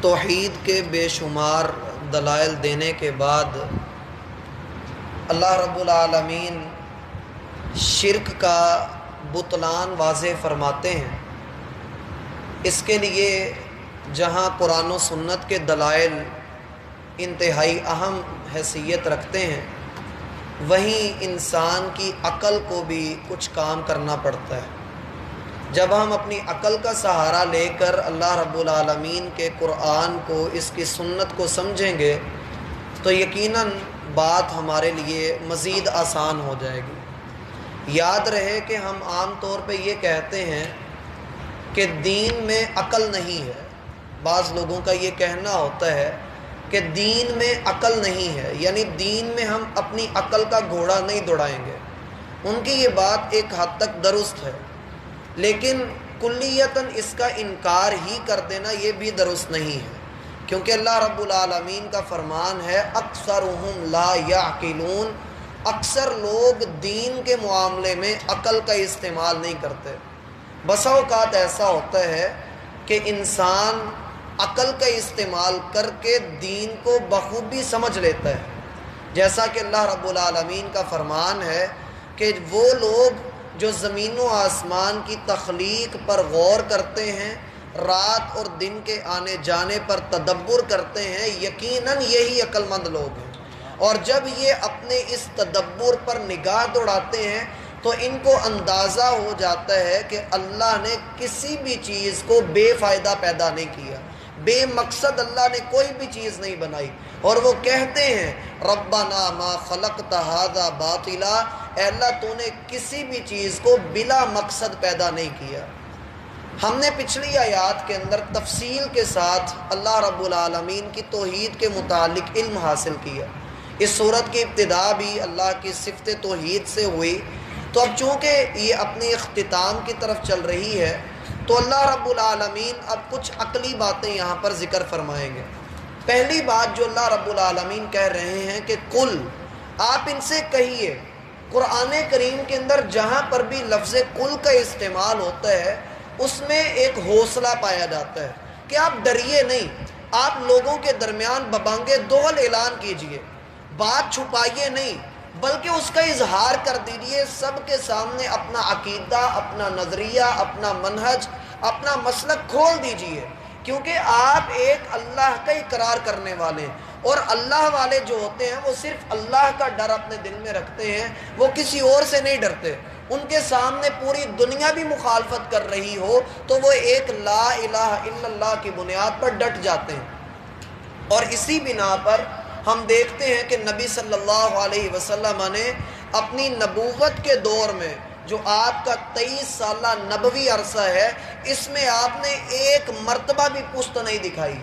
توحید کے بے شمار دلائل دینے کے بعد اللہ رب العالمین شرک کا بطلان واضح فرماتے ہیں۔ اس کے لیے جہاں قرآن و سنت کے دلائل انتہائی اہم حیثیت رکھتے ہیں، وہیں انسان کی عقل کو بھی کچھ کام کرنا پڑتا ہے۔ جب ہم اپنی عقل کا سہارا لے کر اللہ رب العالمین کے قرآن کو، اس کی سنت کو سمجھیں گے تو یقیناً بات ہمارے لیے مزید آسان ہو جائے گی۔ یاد رہے کہ ہم عام طور پہ یہ کہتے ہیں کہ دین میں عقل نہیں ہے۔ بعض لوگوں کا یہ کہنا ہوتا ہے کہ دین میں عقل نہیں ہے، یعنی دین میں ہم اپنی عقل کا گھوڑا نہیں دوڑائیں گے۔ ان کی یہ بات ایک حد تک درست ہے، لیکن کلیتاً اس کا انکار ہی کر دینا یہ بھی درست نہیں ہے، کیونکہ اللہ رب العالمین کا فرمان ہے اکثرہم لا یعقلون، اکثر لوگ دین کے معاملے میں عقل کا استعمال نہیں کرتے۔ بسا اوقات ایسا ہوتا ہے کہ انسان عقل کا استعمال کر کے دین کو بخوبی سمجھ لیتا ہے، جیسا کہ اللہ رب العالمین کا فرمان ہے کہ وہ لوگ جو زمین و آسمان کی تخلیق پر غور کرتے ہیں، رات اور دن کے آنے جانے پر تدبر کرتے ہیں، یقیناً یہی عقل مند لوگ ہیں۔ اور جب یہ اپنے اس تدبر پر نگاہ دوڑاتے ہیں تو ان کو اندازہ ہو جاتا ہے کہ اللہ نے کسی بھی چیز کو بے فائدہ پیدا نہیں کیا، بے مقصد اللہ نے کوئی بھی چیز نہیں بنائی، اور وہ کہتے ہیں ربنا ما خلقت ھذا باطلا، اے اللہ تو نے کسی بھی چیز کو بلا مقصد پیدا نہیں کیا۔ ہم نے پچھلی آیات کے اندر تفصیل کے ساتھ اللہ رب العالمین کی توحید کے متعلق علم حاصل کیا۔ اس صورت کی ابتدا بھی اللہ کی صفت توحید سے ہوئی، تو اب چونکہ یہ اپنی اختتام کی طرف چل رہی ہے تو اللہ رب العالمین اب کچھ عقلی باتیں یہاں پر ذکر فرمائیں گے۔ پہلی بات جو اللہ رب العالمین کہہ رہے ہیں کہ قل، آپ ان سے کہیے۔ قرآن کریم کے اندر جہاں پر بھی لفظ قل کا استعمال ہوتا ہے اس میں ایک حوصلہ پایا جاتا ہے کہ آپ ڈریے نہیں، آپ لوگوں کے درمیان ببانگے دوغل اعلان کیجئے، بات چھپائیے نہیں، بلکہ اس کا اظہار کر دیجئے، سب کے سامنے اپنا عقیدہ، اپنا نظریہ، اپنا منہج، اپنا مسلک کھول دیجئے، کیونکہ آپ ایک اللہ کا اقرار کرنے والے ہیں، اور اللہ والے جو ہوتے ہیں وہ صرف اللہ کا ڈر اپنے دل میں رکھتے ہیں، وہ کسی اور سے نہیں ڈرتے۔ ان کے سامنے پوری دنیا بھی مخالفت کر رہی ہو تو وہ ایک لا الہ الا اللہ کی بنیاد پر ڈٹ جاتے ہیں۔ اور اسی بنا پر ہم دیکھتے ہیں کہ نبی صلی اللہ علیہ وسلم نے اپنی نبوت کے دور میں جو آپ کا 23 سالہ نبوی عرصہ ہے، اس میں آپ نے ایک مرتبہ بھی پست نہیں دکھائی،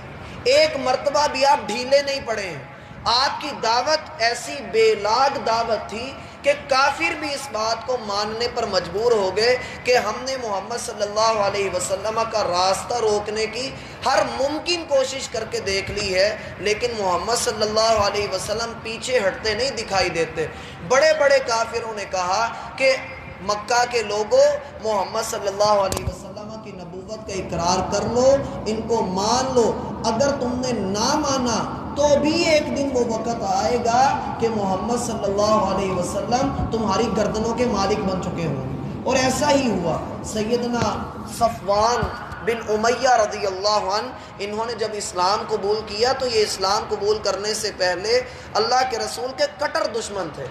ایک مرتبہ بھی آپ ڈھیلے نہیں پڑے ہیں۔ آپ کی دعوت ایسی بے لاگ دعوت تھی کہ کافر بھی اس بات کو ماننے پر مجبور ہو گئے کہ ہم نے محمد صلی اللہ علیہ وسلم کا راستہ روکنے کی ہر ممکن کوشش کر کے دیکھ لی ہے، لیکن محمد صلی اللہ علیہ وسلم پیچھے ہٹتے نہیں دکھائی دیتے۔ بڑے بڑے کافروں نے کہا کہ مکہ کے لوگوں، محمد صلی اللہ علیہ وسلم کی نبوت کا اقرار کر لو، ان کو مان لو، اگر تم نے نہ مانا تو بھی ایک دن وہ وقت آئے گا کہ محمد صلی اللہ علیہ وسلم تمہاری گردنوں کے مالک بن چکے ہوں گے۔ اور ایسا ہی ہوا۔ سیدنا صفوان بن امیہ رضی اللہ عنہ، انہوں نے جب اسلام قبول کیا تو یہ اسلام قبول کرنے سے پہلے اللہ کے رسول کے کٹر دشمن تھے،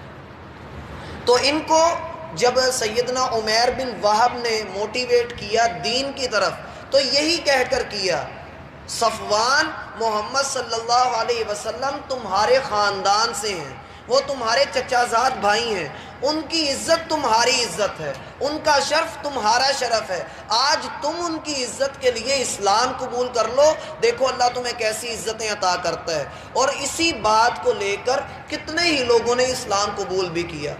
تو ان کو جب سیدنا عمیر بن وہب نے موٹیویٹ کیا دین کی طرف تو یہی کہہ کر کیا، صفوان محمد صلی اللہ علیہ وسلم تمہارے خاندان سے ہیں، وہ تمہارے چچا زاد بھائی ہیں، ان کی عزت تمہاری عزت ہے، ان کا شرف تمہارا شرف ہے، آج تم ان کی عزت کے لیے اسلام قبول کر لو، دیکھو اللہ تمہیں کیسی عزتیں عطا کرتا ہے۔ اور اسی بات کو لے کر کتنے ہی لوگوں نے اسلام قبول بھی کیا،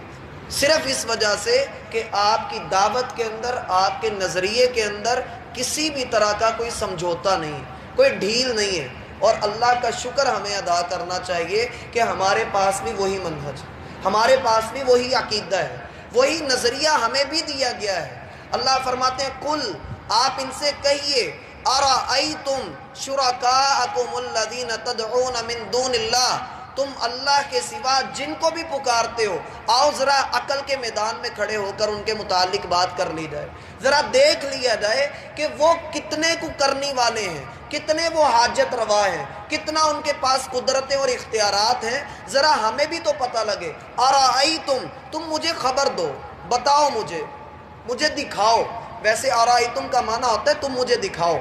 صرف اس وجہ سے کہ آپ کی دعوت کے اندر، آپ کے نظریے کے اندر کسی بھی طرح کا کوئی سمجھوتا نہیں، کوئی ڈھیل نہیں ہے۔ اور اللہ کا شکر ہمیں ادا کرنا چاہیے کہ ہمارے پاس بھی وہی منہج، ہمارے پاس بھی وہی عقیدہ ہے، وہی نظریہ ہمیں بھی دیا گیا ہے۔ اللہ فرماتے ہیں قل، آپ ان سے کہیے ارأیتم شرکاءکم الذین تدعون من دون اللہ، تم اللہ کے سوا جن کو بھی پکارتے ہو، آؤ ذرا عقل کے میدان میں کھڑے ہو کر ان کے متعلق بات کر لی جائے، ذرا دیکھ لیا جائے کہ وہ کتنے کو کرنے والے ہیں، کتنے وہ حاجت روا ہیں، کتنا ان کے پاس قدرتیں اور اختیارات ہیں، ذرا ہمیں بھی تو پتہ لگے۔ ارأیتم، تم مجھے خبر دو، بتاؤ مجھے دکھاؤ۔ ویسے ارأیتم کا معنی ہوتا ہے تم مجھے دکھاؤ۔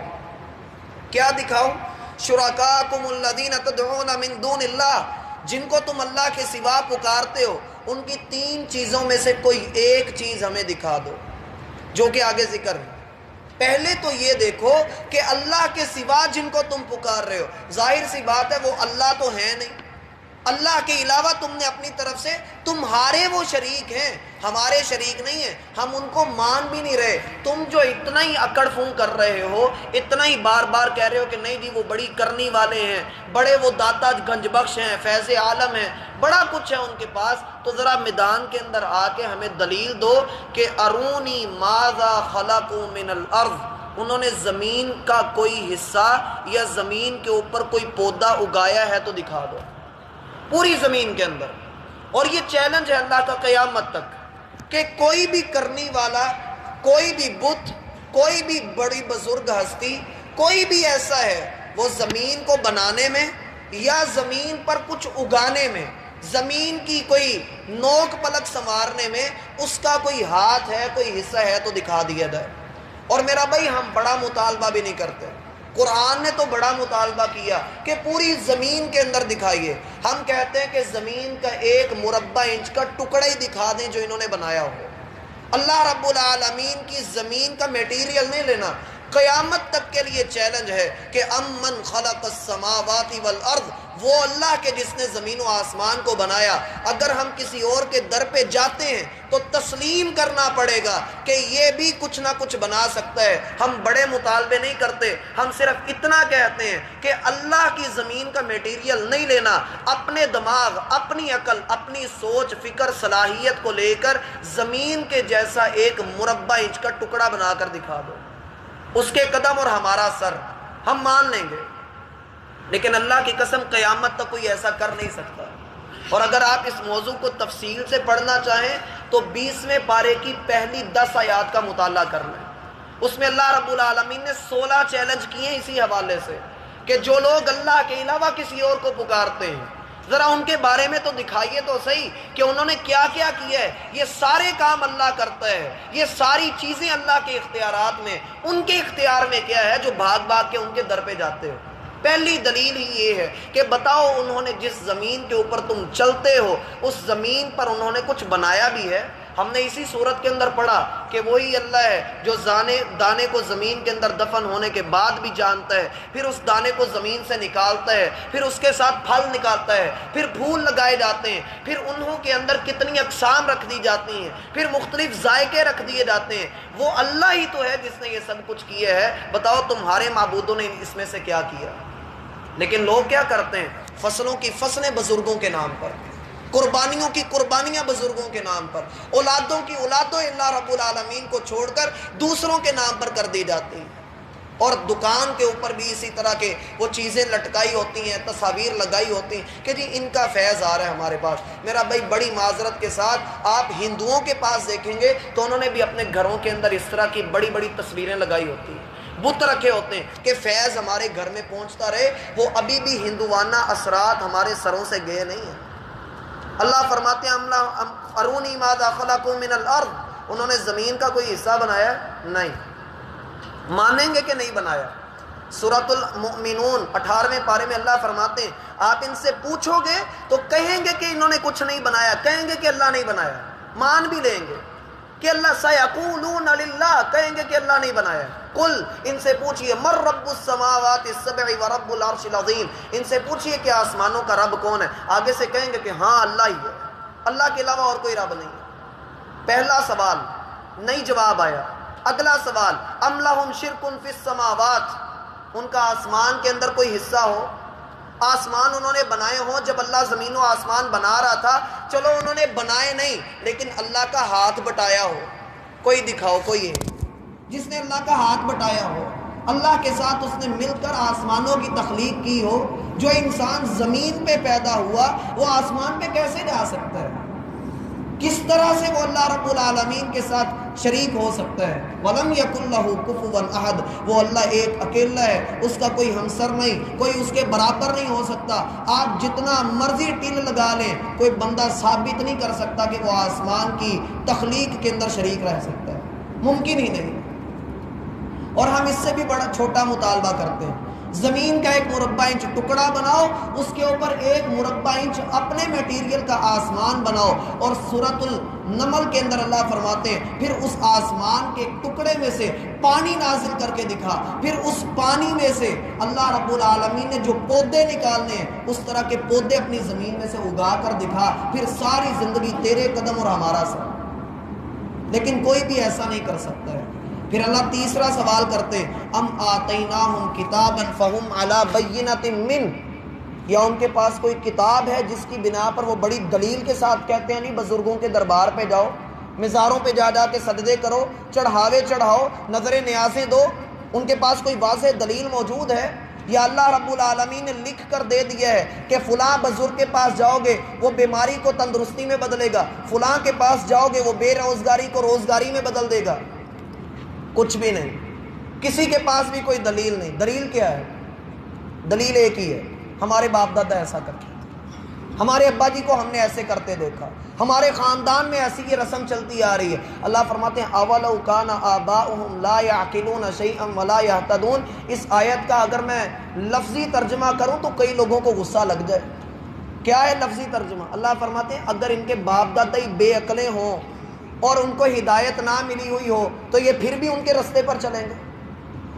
کیا دکھاؤ؟ شرکاءکم الذین تدعون من دون اللہ، جن کو تم اللہ کے سوا پکارتے ہو، ان کی 3 چیزوں میں سے کوئی ایک چیز ہمیں دکھا دو، جو کہ آگے ذکر ہے۔ پہلے تو یہ دیکھو کہ اللہ کے سوا جن کو تم پکار رہے ہو، ظاہر سی بات ہے وہ اللہ تو ہے نہیں، اللہ کے علاوہ تم نے اپنی طرف سے تمہارے وہ شریک ہیں، ہمارے شریک نہیں ہیں، ہم ان کو مان بھی نہیں رہے۔ تم جو اتنا ہی اکڑ فون کر رہے ہو، اتنا ہی بار بار کہہ رہے ہو کہ نہیں جی وہ بڑی کرنی والے ہیں، بڑے وہ داتا گنج بخش ہیں، فیض عالم ہیں، بڑا کچھ ہے ان کے پاس، تو ذرا میدان کے اندر آ کے ہمیں دلیل دو کہ ارونی ماذا خلقوا من الارض، انہوں نے زمین کا کوئی حصہ یا زمین کے اوپر کوئی پودا اگایا ہے تو دکھا دو، پوری زمین کے اندر۔ اور یہ چیلنج ہے اللہ کا قیامت تک کہ کوئی بھی کرنی والا، کوئی بھی بت، کوئی بھی بڑی بزرگ ہستی، کوئی بھی ایسا ہے، وہ زمین کو بنانے میں یا زمین پر کچھ اگانے میں، زمین کی کوئی نوک پلک سنوارنے میں اس کا کوئی ہاتھ ہے، کوئی حصہ ہے تو دکھا دیا جائے۔ اور میرا بھائی ہم بڑا مطالبہ بھی نہیں کرتے، قرآن نے تو بڑا مطالبہ کیا کہ پوری زمین کے اندر دکھائیے۔ ہم کہتے ہیں کہ زمین کا 1 مربع انچ کا ٹکڑا ہی دکھا دیں جو انہوں نے بنایا ہو۔ اللہ رب العالمین کی زمین کا میٹیریل نہیں لینا۔ قیامت تک کے لیے چیلنج ہے کہ امن خلق السماوات والارض، وہ اللہ کے جس نے زمین و آسمان کو بنایا، اگر ہم کسی اور کے در پہ جاتے ہیں تو تسلیم کرنا پڑے گا کہ یہ بھی کچھ نہ کچھ بنا سکتا ہے۔ ہم بڑے مطالبے نہیں کرتے، ہم صرف اتنا کہتے ہیں کہ اللہ کی زمین کا میٹیریل نہیں لینا، اپنے دماغ، اپنی عقل، اپنی سوچ، فکر، صلاحیت کو لے کر زمین کے جیسا 1 مربع انچ کا ٹکڑا بنا کر دکھا دو، اس کے قدم اور ہمارا سر، ہم مان لیں گے۔ لیکن اللہ کی قسم قیامت تک کوئی ایسا کر نہیں سکتا۔ اور اگر آپ اس موضوع کو تفصیل سے پڑھنا چاہیں تو 20ویں پارے کی پہلی 10 آیات کا مطالعہ کر لیں، اس میں اللہ رب العالمین نے 16 چیلنج کیے ہیں اسی حوالے سے کہ جو لوگ اللہ کے علاوہ کسی اور کو پکارتے ہیں، ذرا ان کے بارے میں تو دکھائیے تو صحیح کہ انہوں نے کیا کیا کیا ہے۔ یہ سارے کام اللہ کرتا ہے، یہ ساری چیزیں اللہ کے اختیارات میں، ان کے اختیار میں کیا ہے جو بھاگ بھاگ کے ان کے در پہ جاتے ہو۔ پہلی دلیل ہی یہ ہے کہ بتاؤ انہوں نے جس زمین کے اوپر تم چلتے ہو، اس زمین پر انہوں نے کچھ بنایا بھی ہے؟ ہم نے اسی صورت کے اندر پڑھا کہ وہی اللہ ہے جو دانے کو زمین کے اندر دفن ہونے کے بعد بھی جانتا ہے، پھر اس دانے کو زمین سے نکالتا ہے، پھر اس کے ساتھ پھل نکالتا ہے، پھر پھول لگائے جاتے ہیں، پھر انہوں کے اندر کتنی اقسام رکھ دی جاتی ہیں، پھر مختلف ذائقے رکھ دیے جاتے ہیں۔ وہ اللہ ہی تو ہے جس نے یہ سب کچھ کیا ہے، بتاؤ تمہارے معبودوں نے اس میں سے کیا کیا؟ لیکن لوگ کیا کرتے ہیں؟ فصلوں کی فصلیں بزرگوں کے نام پر، قربانیوں کی قربانیاں بزرگوں کے نام پر، اولادوں کی اولادوں اللہ رب العالمین کو چھوڑ کر دوسروں کے نام پر کر دی جاتی ہیں۔ اور دکان کے اوپر بھی اسی طرح کے وہ چیزیں لٹکائی ہوتی ہیں، تصاویر لگائی ہوتی ہیں کہ جی ان کا فیض آ رہا ہے ہمارے پاس۔ میرا بھائی بڑی معذرت کے ساتھ آپ ہندوؤں کے پاس دیکھیں گے تو انہوں نے بھی اپنے گھروں کے اندر اس طرح کی بڑی بڑی تصویریں لگائی ہوتی ہیں، بت رکھے ہوتے ہیں کہ فیض ہمارے گھر میں پہنچتا رہے۔ وہ ابھی بھی ہندوانہ اثرات ہمارے سروں سے گئے نہیں ہیں۔ اللہ فرماتے ہیں ارونی ماذا خلقوا من الارض، انہوں نے زمین کا کوئی حصہ بنایا؟ نہیں۔ مانیں گے کہ نہیں بنایا؟ سورۃ المؤمنون 18ویں پارے میں اللہ فرماتے ہیں آپ ان سے پوچھو گے تو کہیں گے کہ انہوں نے کچھ نہیں بنایا، کہیں گے کہ اللہ نہیں بنایا، مان بھی لیں گے کہ اللہ سیقولون للہ، کہیں گے کہ اللہ نہیں بنایا۔ قل، ان سے پوچھئے من رب السماوات السبع ورب العرش العظیم، ان سے پوچھئے کہ آسمانوں کا رب کون ہے؟ آگے سے کہیں گے کہ ہاں اللہ ہی ہے، اللہ کے علاوہ اور کوئی رب نہیں ہے۔ پہلا سوال نہیں جواب آیا۔ اگلا سوال ام لہم شرک فی السماوات، ان کا آسمان کے اندر کوئی حصہ ہو؟ آسمان انہوں نے بنائے ہوں، جب اللہ زمین و آسمان بنا رہا تھا، چلو انہوں نے بنائے نہیں لیکن اللہ کا ہاتھ بٹایا ہو، کوئی دکھاؤ کوئی ہے جس نے اللہ کا ہاتھ بٹایا ہو، اللہ کے ساتھ اس نے مل کر آسمانوں کی تخلیق کی ہو، جو انسان زمین پہ پیدا ہوا وہ آسمان پہ کیسے جا سکتا ہے؟ کس طرح سے وہ اللہ رب العالمین کے ساتھ شریک ہو سکتا ہے؟ وَلَمْ يَكُنْ لَهُ كُفُوًا أَحَدٌ، وہ اللہ ایک اکیلا ہے، اس کا کوئی ہمسر نہیں، کوئی اس کے برابر نہیں ہو سکتا۔ آپ جتنا مرضی ٹل لگا لیں، کوئی بندہ ثابت نہیں کر سکتا کہ وہ آسمان کی تخلیق کے اندر شریک رہ سکتا ہے، ممکن ہی نہیں۔ اور ہم اس سے بھی بڑا چھوٹا مطالبہ کرتے ہیں، زمین کا ایک مربع انچ ٹکڑا بناؤ، اس کے اوپر ایک مربع انچ اپنے میٹیریل کا آسمان بناؤ، اور سورۃ النمل کے اندر اللہ فرماتے ہیں پھر اس آسمان کے ٹکڑے میں سے پانی نازل کر کے دکھا، پھر اس پانی میں سے اللہ رب العالمین نے جو پودے نکالنے ہیں اس طرح کے پودے اپنی زمین میں سے اگا کر دکھا، پھر ساری زندگی تیرے قدم اور ہمارا ساتھ۔ لیکن کوئی بھی ایسا نہیں کر سکتا ہے۔ پھر اللہ تیسرا سوال کرتے ہیں، ام آتیناہم کتابا فہم علی بینۃ من، یا ان کے پاس کوئی کتاب ہے جس کی بنا پر وہ بڑی دلیل کے ساتھ کہتے ہیں نہیں بزرگوں کے دربار پہ جاؤ، مزاروں پہ جا جا کے سجدے کرو، چڑھاوے چڑھاؤ، نظر نیازیں دو، ان کے پاس کوئی واضح دلیل موجود ہے؟ یا اللہ رب العالمین نے لکھ کر دے دیا ہے کہ فلاں بزرگ کے پاس جاؤ گے وہ بیماری کو تندرستی میں بدلے گا، فلاں کے پاس جاؤ گے وہ بے روزگاری کو روزگاری میں بدل دے گا؟ کچھ بھی نہیں، کسی کے پاس بھی کوئی دلیل نہیں۔ دلیل کیا ہے؟ دلیل ایک ہی ہے، ہمارے باپ دادا ایسا کرتے تھے، ہمارے ابا جی کو ہم نے ایسے کرتے دیکھا، ہمارے خاندان میں ایسی یہ رسم چلتی آ رہی ہے۔ اللہ فرماتے ہیں اولو کان آباؤہم لا یعقلون شیئا ولا یہتدون۔ اس آیت کا اگر میں لفظی ترجمہ کروں تو کئی لوگوں کو غصہ لگ جائے۔ کیا ہے لفظی ترجمہ؟ اللہ فرماتے ہیں اگر ان کے باپ دادا ہی بے عقلیں ہوں اور ان کو ہدایت نہ ملی ہوئی ہو تو یہ پھر بھی ان کے رستے پر چلیں گے۔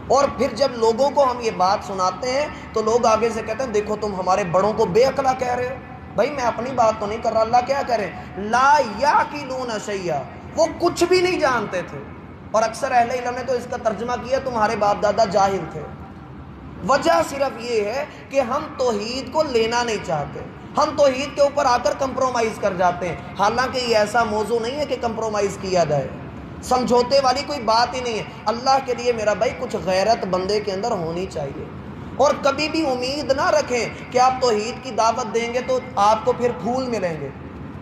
اور پھر جب لوگوں کو ہم یہ بات سناتے ہیں تو لوگ آگے سے کہتے ہیں دیکھو تم ہمارے بڑوں کو بے عقلا کہہ رہے ہو۔ بھائی میں اپنی بات تو نہیں کر رہا، اللہ کیا کہہ رہے ہیں؟ لا یعقلون شیئا، وہ کچھ بھی نہیں جانتے تھے۔ اور اکثر اہل علم نے تو اس کا ترجمہ کیا تمہارے باپ دادا جاہل تھے۔ وجہ صرف یہ ہے کہ ہم توحید کو لینا نہیں چاہتے، ہم توحید کے اوپر آ کر کمپرومائز کر جاتے ہیں، حالانکہ یہ ایسا موضوع نہیں ہے کہ کمپرومائز کیا جائے، سمجھوتے والی کوئی بات ہی نہیں ہے۔ اللہ کے لیے میرا بھائی کچھ غیرت بندے کے اندر ہونی چاہیے، اور کبھی بھی امید نہ رکھیں کہ آپ توحید کی دعوت دیں گے تو آپ کو پھر پھول ملیں گے۔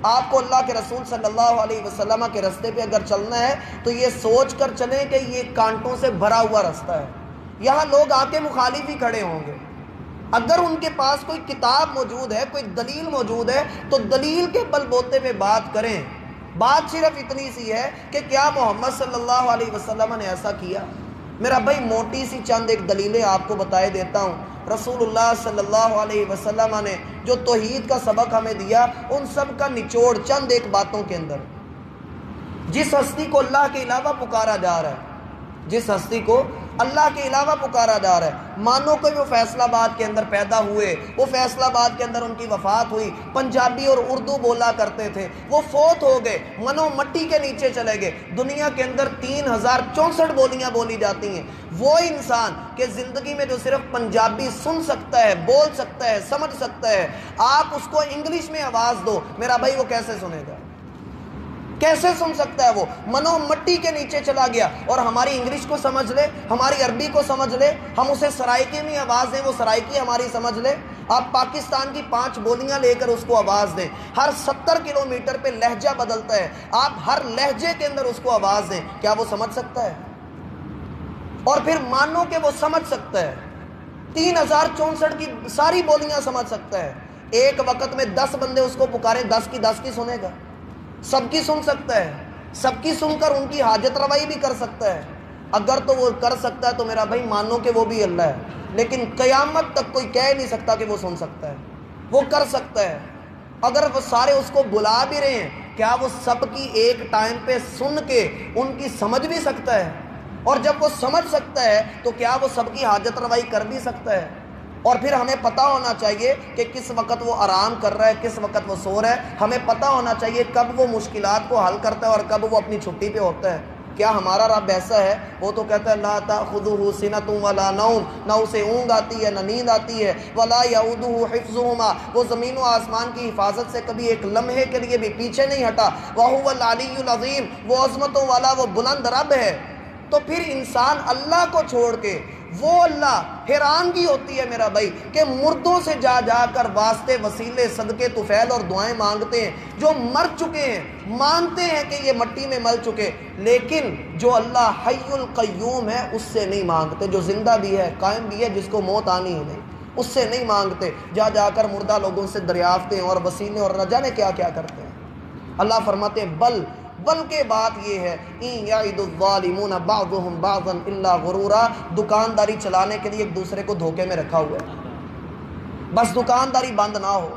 آپ کو اللہ کے رسول صلی اللہ علیہ وسلم کے رستے پہ اگر چلنا ہے تو یہ سوچ کر چلیں کہ یہ کانٹوں سے بھرا ہوا رستہ ہے، یہاں لوگ آ کے مخالف ہی کھڑے ہوں گے۔ اگر ان کے پاس کوئی کتاب موجود ہے، کوئی دلیل موجود ہے تو دلیل کے بل بوتے پہ بات کریں۔ بات صرف اتنی سی ہے کہ کیا محمد صلی اللہ علیہ وسلم نے ایسا کیا؟ میرا بھائی موٹی سی چند ایک دلیلیں آپ کو بتائے دیتا ہوں۔ رسول اللہ صلی اللہ علیہ وسلم نے جو توحید کا سبق ہمیں دیا ان سب کا نچوڑ چند ایک باتوں کے اندر، جس ہستی کو اللہ کے علاوہ پکارا جا رہا ہے، جس ہستی کو اللہ کے علاوہ پکارا جا رہا ہے، مانو کہ وہ فیصل آباد کے اندر پیدا ہوئے، وہ فیصل آباد کے اندر ان کی وفات ہوئی، پنجابی اور اردو بولا کرتے تھے، وہ فوت ہو گئے، منو مٹی کے نیچے چلے گئے، دنیا کے اندر 3064 بولیاں بولی جاتی ہیں۔ وہ انسان کہ زندگی میں جو صرف پنجابی سن سکتا ہے، بول سکتا ہے، سمجھ سکتا ہے، آپ اس کو انگلش میں آواز دو، میرا بھائی وہ کیسے سنے گا؟ کیسے سن سکتا ہے؟ وہ منو مٹی کے نیچے چلا گیا۔ اور ہماری انگلش کو سمجھ لے، ہماری عربی کو سمجھ لے، ہم اسے سرائکی میں آواز دیں وہ سرائکی ہماری سمجھ لے، آپ پاکستان کی 5 بولیاں لے کر اس کو آواز دیں، ہر 70 کلومیٹر پہ لہجہ بدلتا ہے، آپ ہر لہجے کے اندر اس کو آواز دیں، کیا وہ سمجھ سکتا ہے؟ اور پھر مانو کہ وہ سمجھ سکتا ہے، 3064 کی ساری بولیاں سمجھ سکتا ہے، ایک وقت میں 10 بندے اس کو پکارے، 10 کی 10 کی سنے گا؟ سب کی سن سکتا ہے، سب کی سن کر ان کی حاجت روائی بھی کر سکتا ہے۔ اگر تو وہ کر سکتا ہے تو میرا بھائی مانو کہ وہ بھی اللہ ہے، لیکن قیامت تک کوئی کہہ نہیں سکتا کہ وہ سن سکتا ہے، وہ کر سکتا ہے۔ اگر وہ سارے اس کو بلا بھی رہے ہیں، کیا وہ سب کی ایک ٹائم پہ سن کے ان کی سمجھ بھی سکتا ہے؟ اور جب وہ سمجھ سکتا ہے تو کیا وہ سب کی حاجت روائی کر بھی سکتا ہے؟ اور پھر ہمیں پتہ ہونا چاہیے کہ کس وقت وہ آرام کر رہا ہے، کس وقت وہ سو رہا ہے، ہمیں پتہ ہونا چاہیے کب وہ مشکلات کو حل کرتا ہے اور کب وہ اپنی چھٹی پہ ہوتا ہے۔ کیا ہمارا رب ایسا ہے؟ وہ تو کہتا ہے لا تأخذہ سنۃ ولا نوم، نہ اسے اونگ آتی ہے نہ نیند آتی ہے، ولا یؤودہ حفظہما، وہ زمین و آسمان کی حفاظت سے کبھی ایک لمحے کے لیے بھی پیچھے نہیں ہٹا، وہو العلی العظیم، وہ عظمتوں والا وہ بلند رب ہے۔ تو پھر انسان اللہ کو چھوڑ کے وہ اللہ حیرانگی ہوتی ہے میرا بھائی کہ مردوں سے جا جا کر واسطے وسیلے صدقے طفیل اور دعائیں مانگتے ہیں، جو مر چکے ہیں مانتے ہیں کہ یہ مٹی میں مل چکے، لیکن جو اللہ حی القیوم ہے اس سے نہیں مانگتے، جو زندہ بھی ہے قائم بھی ہے جس کو موت آنی ہی نہیں، اس سے نہیں مانگتے، جا جا کر مردہ لوگوں سے دریافتیں اور وسیلے اور نہ جانے کیا کیا کرتے ہیں۔ اللہ فرماتے ہیں بلکہ بات یہ ہے ان یعد الظالمون بعضهم بعضا الا غرورا، دکانداری چلانے کے لیے ایک دوسرے کو دھوکے میں رکھا ہوا ہے، بس دکانداری بند نہ ہو۔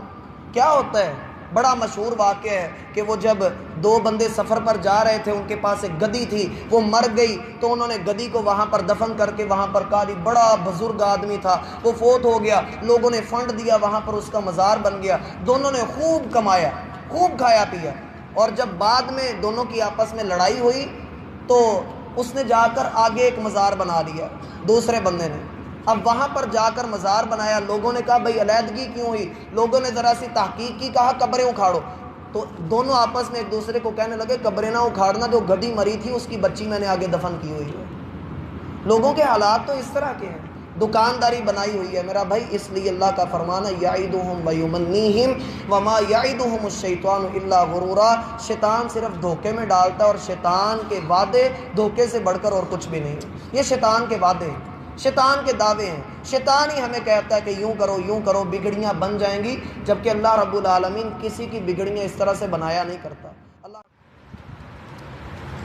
کیا ہوتا ہے؟ بڑا مشہور واقعہ ہے کہ وہ جب دو بندے سفر پر جا رہے تھے، ان کے پاس ایک گدی تھی، وہ مر گئی تو انہوں نے گدی کو وہاں پر دفن کر کے وہاں پر کاری، بڑا بزرگ آدمی تھا، وہ فوت ہو گیا، لوگوں نے فنڈ دیا، وہاں پر اس کا مزار بن گیا، دونوں نے خوب کمایا، خوب کھایا پیا، اور جب بعد میں دونوں کی آپس میں لڑائی ہوئی تو اس نے جا کر آگے ایک مزار بنا دیا دوسرے بندے نے۔ اب وہاں پر جا کر مزار بنایا، لوگوں نے کہا بھئی علیحدگی کیوں ہوئی؟ لوگوں نے ذرا سی تحقیق کی، کہا قبریں اکھاڑو، تو دونوں آپس میں ایک دوسرے کو کہنے لگے قبریں نہ اکھاڑنا، جو گدی مری تھی اس کی بچی میں نے آگے دفن کی ہوئی ہے۔ لوگوں کے حالات تو اس طرح کے ہیں، دکانداری بنائی ہوئی ہے میرا بھائی۔ اس لیے اللہ کا فرمان ہے یعدہم ویمنیہم وما یعدہم الشیطان الا غرورا، شیطان صرف دھوکے میں ڈالتا ہے، اور شیطان کے وعدے دھوکے سے بڑھ کر اور کچھ بھی نہیں۔ یہ شیطان کے وعدے ہیں، شیطان کے دعوے ہیں، شیطان ہی ہمیں کہتا ہے کہ یوں کرو بگڑیاں بن جائیں گی، جبکہ اللہ رب العالمین کسی کی بگڑیاں اس طرح سے بنایا نہیں کرتا۔